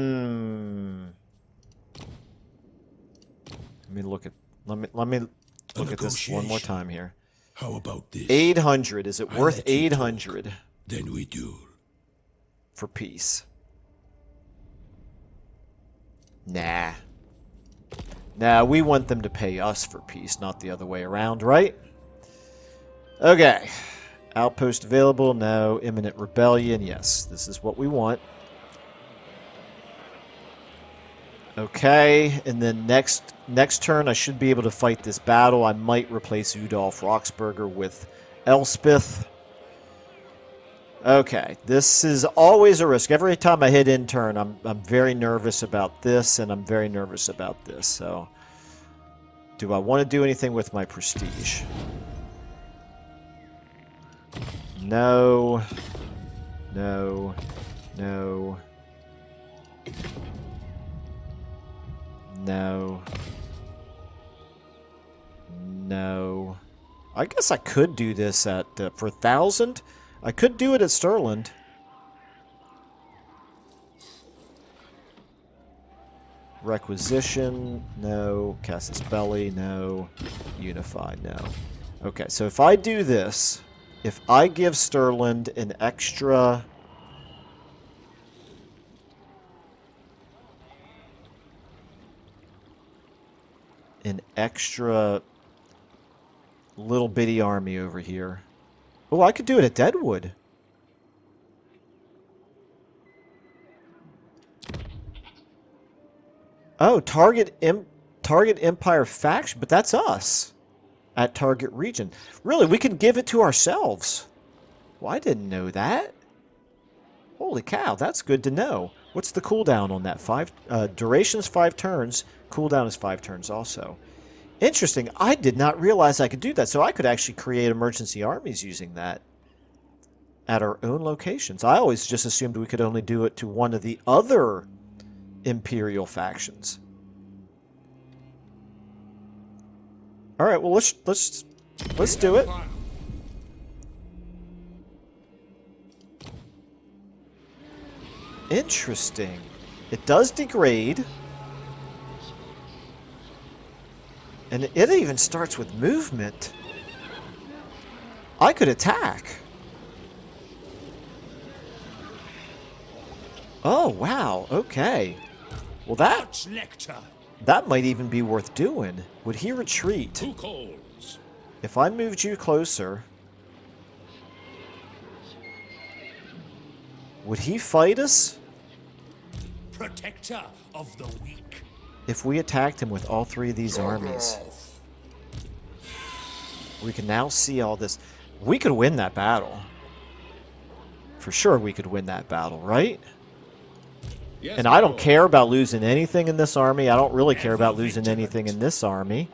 me look at this one more time here. How about this? 800. Is it worth 800? Then we do. For peace. Nah. Nah, we want them to pay us for peace, not the other way around, right? Okay. Outpost available? No. Imminent rebellion? Yes. This is what we want. Okay, and then next turn I should be able to fight this battle. I might replace Udolf Roxburger with Elspeth. Okay, this is always a risk. Every time I hit in turn, I'm very nervous about this, and I'm very nervous about this. So, do I want to do anything with my prestige? No. No. No. No. No. I guess I could do this at for 1,000. I could do it at Stirland. Requisition, no. Casus Belli, no. Unify, no. Okay, so if I do this, if I give Stirland an extra... little bitty army over here. Oh, I could do it at Deadwood. Oh, target Empire faction, but that's us at target region. Really, we can give it to ourselves. Well, I didn't know that. Holy cow, that's good to know. What's the cooldown on that? Duration is 5 turns. Cooldown is 5 turns also. Interesting. I did not realize I could do that. So I could actually create emergency armies using that at our own locations. I always just assumed we could only do it to one of the other Imperial factions. All right. Well, let's do it. Interesting. It does degrade. And it even starts with movement. I could attack. Oh, wow. Okay. Well, that might even be worth doing. Would he retreat? Who calls? If I moved you closer, would he fight us? Protector of the weak. If we attacked him with all 3 of these armies. We can now see all this. We could win that battle. For sure we could win that battle, right? Yes, and I don't care about losing anything in this army. I don't really care about losing anything in this army.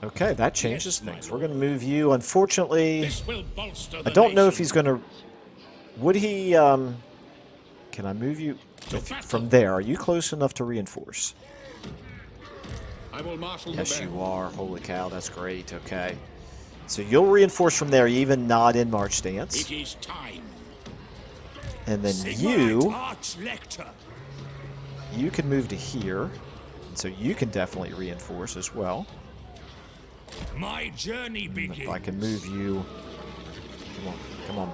Okay, that changes things. We're going to move you. Unfortunately, I don't know if he's going to... Would he... Can I move you from there? Are you close enough to reinforce? I will marshal Yes, you are. Holy cow, that's great. Okay. So you'll reinforce from there, even not in March stance. It is time. And then you can move to here. And so you can definitely reinforce as well. My journey begins. If I can move you. Come on, come on.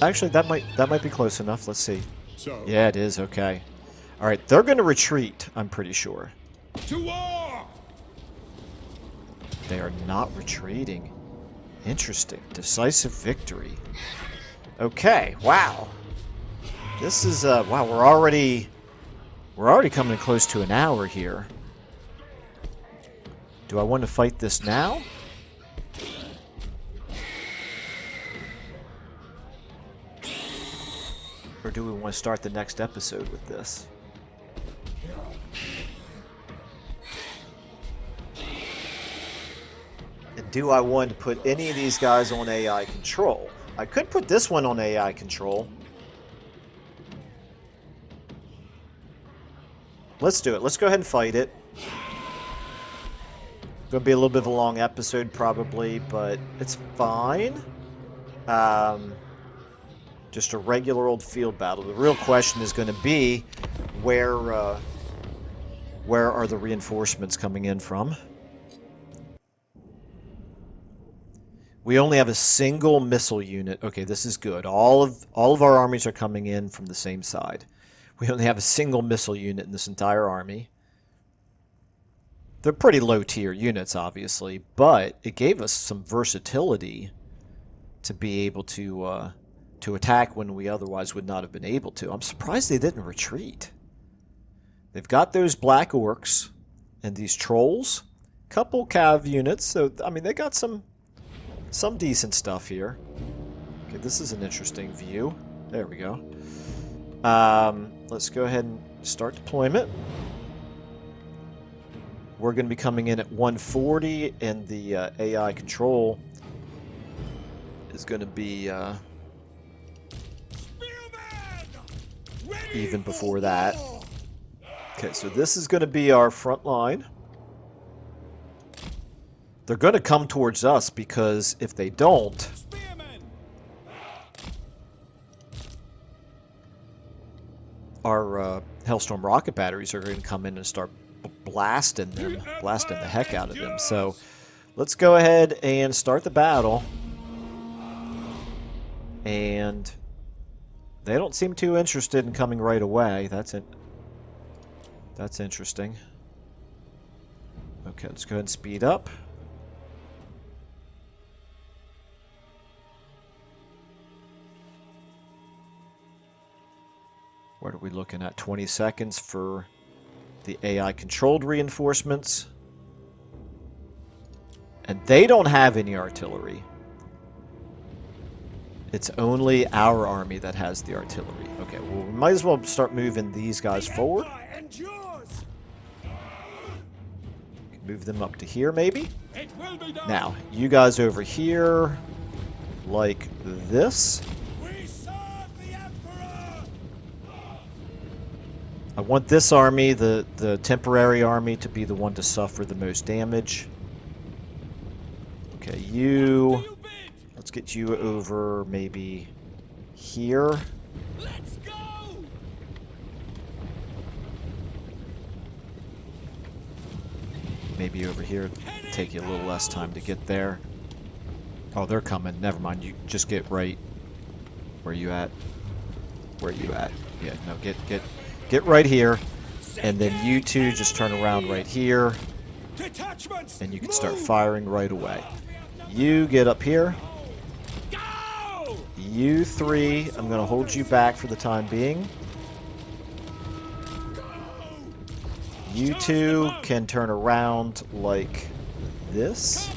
Actually, that might be close enough. Let's see. So, yeah, it is. Okay. All right, they're going to retreat, I'm pretty sure. To war! They are not retreating. Interesting. Decisive victory. Okay, wow. This is wow, we're already coming close to an hour here. Do I want to fight this now? Or do we want to start the next episode with this? And do I want to put any of these guys on AI control? I could put this one on AI control. Let's do it. Let's go ahead and fight it. It's going to be a little bit of a long episode probably, but it's fine. Just a regular old field battle. The real question is going to be where are the reinforcements coming in from? We only have a single missile unit. Okay, this is good. All of our armies are coming in from the same side. We only have a single missile unit in this entire army. They're pretty low tier units, obviously, but it gave us some versatility to be able to to attack when we otherwise would not have been able to. I'm surprised they didn't retreat. They've got those black orcs and these trolls. Couple cav units, so I mean they got some decent stuff here. Okay, this is an interesting view. There we go. Let's go ahead and start deployment. We're going to be coming in at 140, and the AI control is going to be even before that. Okay, so this is going to be our front line. They're going to come towards us because if they don't, our Hellstorm rocket batteries are going to come in and start blasting the heck out of them. So let's go ahead and start the battle. And they don't seem too interested in coming right away. That's interesting. Okay, let's go ahead and speed up. What are we looking at? 20 seconds for the AI-controlled reinforcements. And they don't have any artillery. It's only our army that has the artillery. Okay, well, we might as well start moving these guys forward. Move them up to here, maybe? Now, you guys over here, like this. I want this army, the temporary army, to be the one to suffer the most damage. Okay, you... Let's get you over maybe here. Let's go! Maybe over here. Take you a little less time to get there. Oh, they're coming. Never mind. You just get right where you at. Where you at? Yeah, no, get right here. And then you two just turn around right here. And you can start firing right away. You get up here. You three, I'm going to hold you back for the time being. You two can turn around like this.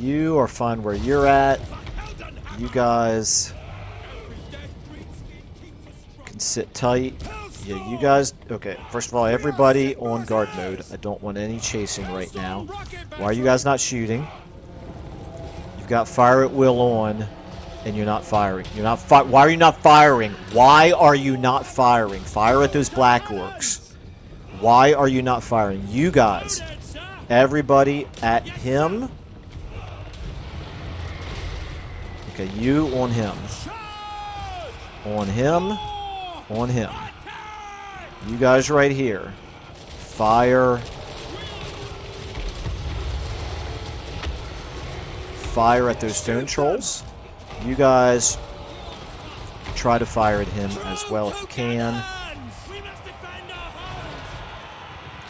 You are fine where you're at. You guys can sit tight. Yeah, you guys... Okay, first of all, everybody on guard mode. I don't want any chasing right now. Why are you guys not shooting? You've got fire at will on, and you're not firing. You're not why are you not firing? Why are you not firing? Fire at those black orcs. Why are you not firing? You guys. Everybody at him. Okay, you on him. On him. On him. You guys right here. Fire. Fire at those stone trolls. You guys try to fire at him as well if you can.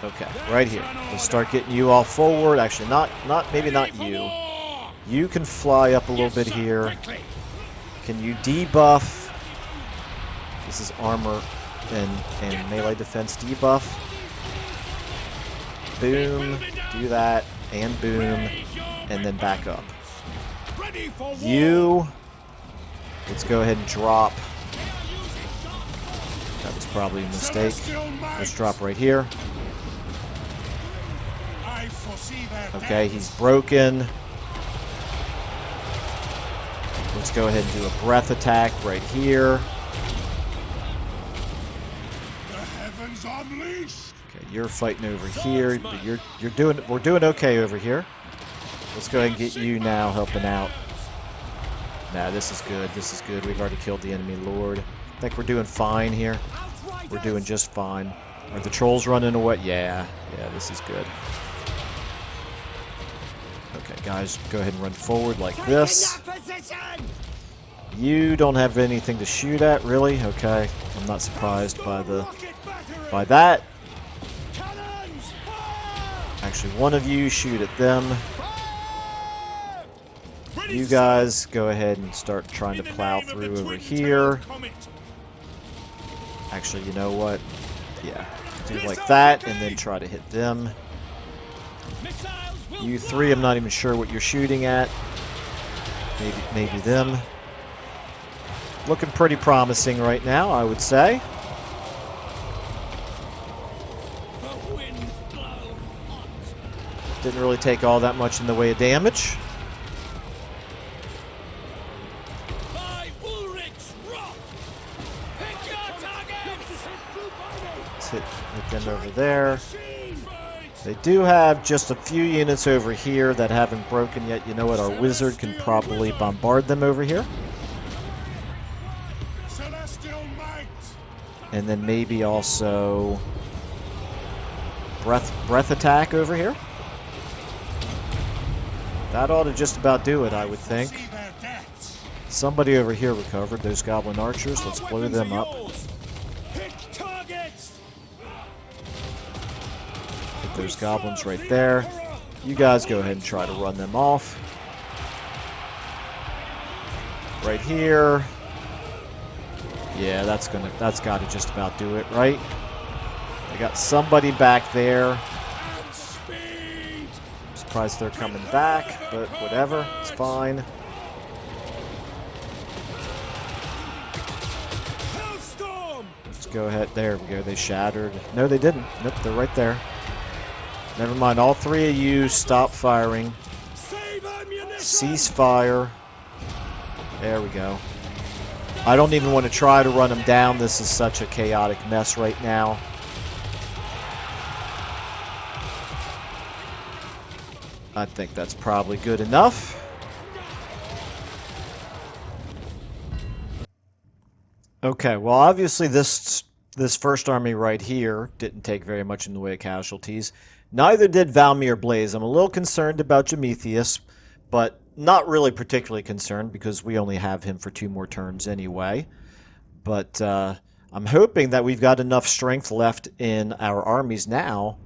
Okay, right here. We'll start getting you all forward. Actually, maybe not you. You can fly up a little bit here. Can you debuff? This is armor and melee defense debuff. Boom. Do that. And boom. And then back up. You. Let's go ahead and drop. That was probably a mistake. Let's drop right here. Okay, he's broken. Let's go ahead and do a breath attack right here. Okay, you're fighting over here, but we're doing okay over here. Let's go ahead and get you now helping out. Nah, this is good. This is good. We've already killed the enemy lord. I think we're doing fine here. We're doing just fine. Are the trolls running away? Yeah, this is good. Okay, guys, go ahead and run forward like this. You don't have anything to shoot at, really? Okay, I'm not surprised by that. Actually, one of you shoot at them. You guys go ahead and start trying to plow through over here. Actually, you know what? Yeah, do like that, and then try to hit them. You three, I'm not even sure what you're shooting at. Maybe them. Looking pretty promising right now, I would say. Didn't really take all that much in the way of damage. Let's hit them over there. They do have just a few units over here that haven't broken yet. You know what? Our wizard can probably bombard them over here. And then maybe also breath attack over here. That ought to just about do it, I would think. Somebody over here recovered. Those goblin archers. Let's blow them up. There's goblins right there. You guys go ahead and try to run them off. Right here. Yeah, that's got to just about do it, right? I got somebody back there. I'm surprised they're coming back, but whatever, it's fine. Let's go ahead. There we go. They shattered. No, they didn't. Nope, they're right there. Never mind. All three of you stop firing. Cease fire. There we go. I don't even want to try to run them down. This is such a chaotic mess right now. I think that's probably good enough. Okay, well, obviously this first army right here didn't take very much in the way of casualties. Neither did Valmir Blaze. I'm a little concerned about Jametheus, but not really particularly concerned because we only have him for 2 more turns anyway. But I'm hoping that we've got enough strength left in our armies now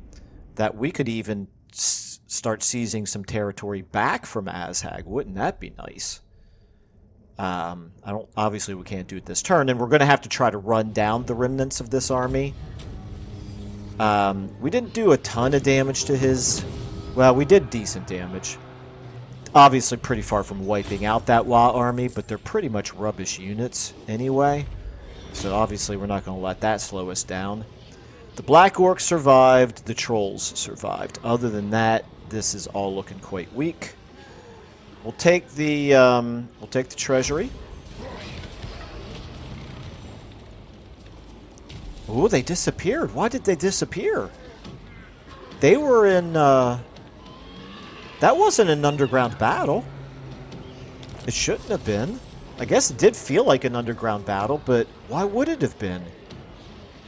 that we could even start seizing some territory back from Azhag. Wouldn't that be nice? Obviously, we can't do it this turn, and we're going to have to try to run down the remnants of this army. We didn't do a ton of damage to his... Well, we did decent damage. obviously pretty far from wiping out that WA army, but they're pretty much rubbish units anyway. So obviously we're not going to let that slow us down. The Black Orcs survived, the Trolls survived. Other than that, this is all looking quite weak. We'll take the treasury. Ooh, they disappeared. Why did they disappear? They were in, that wasn't an underground battle. It shouldn't have been. I guess it did feel like an underground battle, but why would it have been?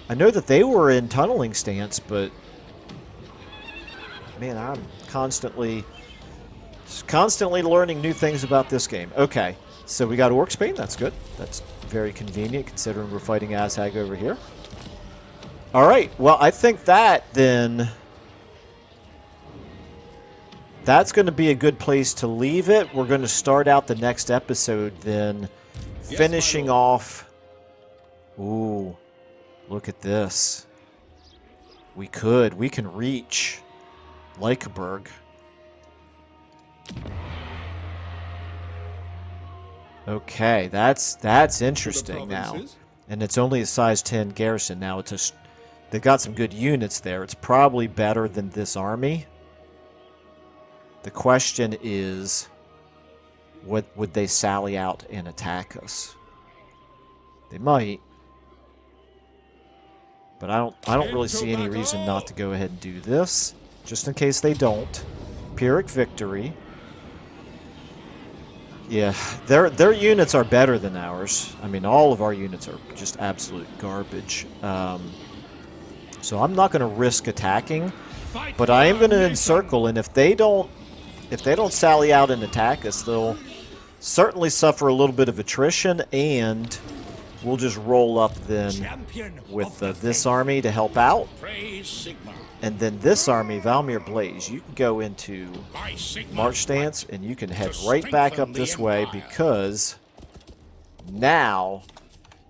I know that they were in tunneling stance, but man, I'm constantly learning new things about this game. Okay, so we got Orc Spain. That's good. That's very convenient considering we're fighting Azhag over here. All right, well, I think that then that's going to be a good place to leave it. We're going to start out the next episode then, finishing off. Ooh, look at this. We can reach Lykeberg. Okay, that's interesting now. And it's only a size 10 garrison now. They've got some good units there. It's probably better than this army. The question is, would they sally out and attack us? They might. But I don't really see any reason not to go ahead and do this. Just in case they don't. Pyrrhic victory. Yeah, their units are better than ours. I mean, all of our units are just absolute garbage. So I'm not going to risk attacking, but I am going to encircle, and if they don't sally out and attack us, they'll certainly suffer a little bit of attrition, and we'll just roll up then with this army to help out. And then this army, Valmir Blaze, you can go into March stance, and you can head right back up this way, because now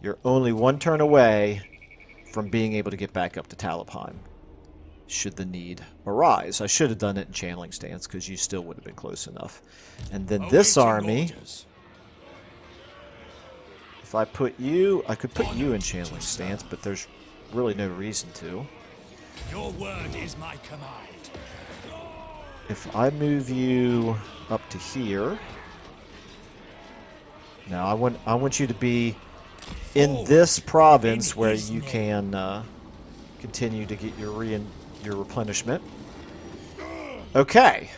you're only one turn away from being able to get back up to Talabheim, should the need arise. I should have done it in channeling stance, because you still would have been close enough. And then this army, if I put you, I could put you in channeling stance, but there's really no reason to. Your word is my command. If I move you up to here, now I want you to be in this province where you can continue to get your replenishment. Okay,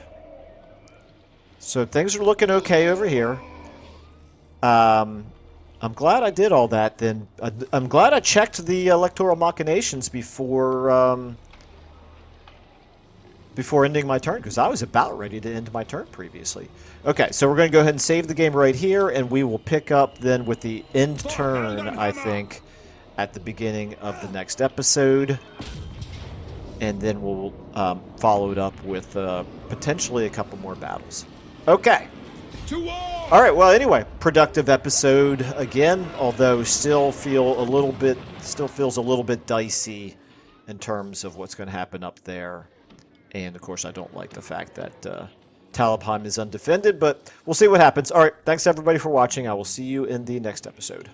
so things are looking okay over here. I'm glad I did all that. Then I'm glad I checked the electoral machinations before ending my turn, because I was about ready to end my turn previously. Okay, so we're going to go ahead and save the game right here, and we will pick up then with the end turn, I think, at the beginning of the next episode. And then we'll follow it up with potentially a couple more battles. Okay. All right, well, anyway, productive episode again, although still feels a little bit dicey in terms of what's going to happen up there. And, of course, I don't like the fact that Talabheim is undefended, but we'll see what happens. All right, thanks, everybody, for watching. I will see you in the next episode.